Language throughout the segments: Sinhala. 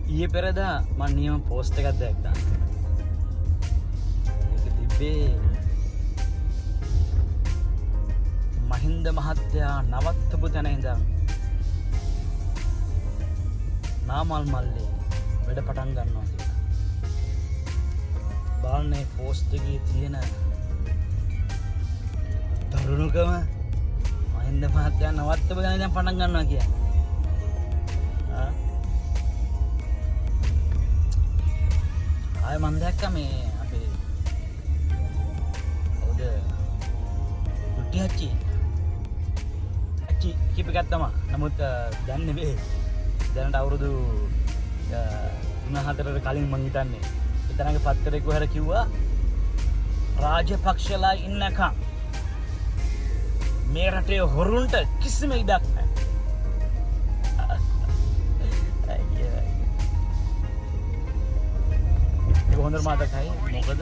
ඊයේ පෙරදා මම නියම පෝස්ට් එකක් දැක්කා. ඒක තිබ්බේ මහින්ද මහත්තයා නවත්තපු තැන ඉඳන් නාමල් මල්ලේ වැඩ පටන් ගන්නවා කියලා. බලන්නේ පෝස්ට් එකේ තියෙන දරුණුකම මහින්ද මහත්තයා නවත්තපු තැන ඉඳන් පටන් ගන්නවා කියන්නේ. ආය මම දැක්ක මේ අපේ ඔද කුටි අච්චි කීප එකක් තමයි. නමුත් දැන් නෙවෙයි. දැනට අවුරුදු 3-4කට කලින් මං හිතන්නේ එතනගේ පත්තරේ කොහෙර කිව්වා රාජපක්ෂලා ඉන්නකම් මේ රටේ හොරුන්ට කිසිම ඉඩක් නැහැ. හොඳට මතකයි. මොකද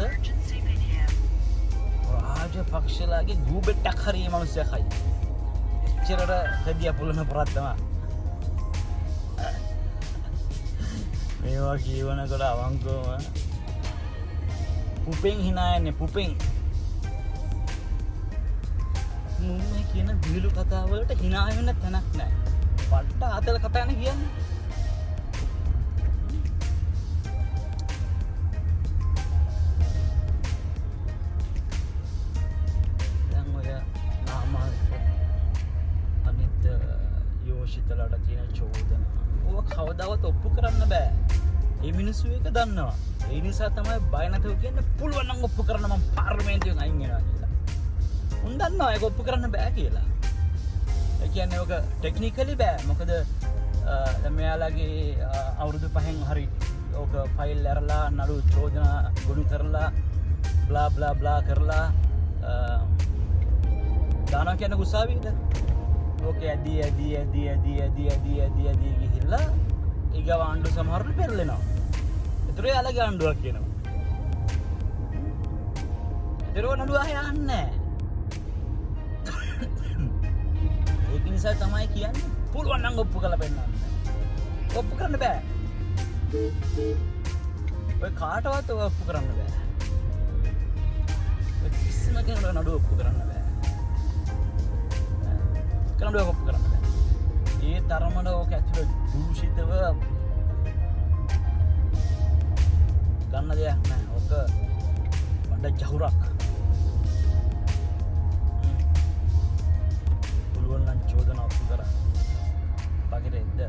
රාජපක්ෂලාගේ ගූබෙට්ටක් හරිය මනුස්සයා කයි. එච්චරට හැදියා පුලන ප්‍රාර්ථනා. මේවා කියවනකොට අවංකවම පුපෙන් hina යන්නේ පුපෙන්. මුන්නේ කියන විහිළු කතා වලට hina වෙන්න තැනක් නැහැ. පට්ට ආතල කතානේ කියන්නේ. යෝෂිතලට තියෙන චෝදන ඕව කවදාවත් ඔප්පු කරන්න බෑ. ඒ මිනිස්සු එක දන්නවා. ඒ නිසා තමයි බය නැතුව කියන්නේ පුළුවන් නම් ඔප්පු කරන්න මම පාර්ලිමේන්තුවෙන් අයින් වෙනවා කියලා. උන් දන්නවා ඒක ඔප්පු කරන්න බෑ කියලා. ඒ කියන්නේ ඔක ටෙක්නිකලි බෑ. මොකද දැන් මෙයාලගේ අවුරුදු 5න් හරි ඕක ෆයිල් ඇරලා නඩු චෝදනා ගොනු කරලා බ්ලා බ්ලා බ්ලා කරලා දානවා කියන්නේ උසාවියට. ඕකේ ඇදී ගිහිල්ලා ඊගව ආණ්ඩුව සමහරට පෙරලෙනවා. ඒතර යාලගේ ආණ්ඩුවක් කියනවා. ඒතරව නඩුව ආය යන්නේ. ඒක නිසා තමයි කියන්නේ පුළුවන් නම් ඔප්පු කරලා පෙන්නන්න. ඔප්පු කරන්න බෑ. ඔය කාටවත් ඔප්පු කරන්න බෑ. ඔය කිසිම කෙනෙකුට නඩුව ඔප්පු කරන්න බෑ. කනඩුව ඔප්පු කරන්න බෑ. ඒ තරමට ඕක ඇතුළේ දූෂිතව ගන්න දෙයක් නෑ. ඕක වඩා ජහුරක්. පුළුවන් නම් චෝදනා ඔප්පු කරා. පගිරෙද්ද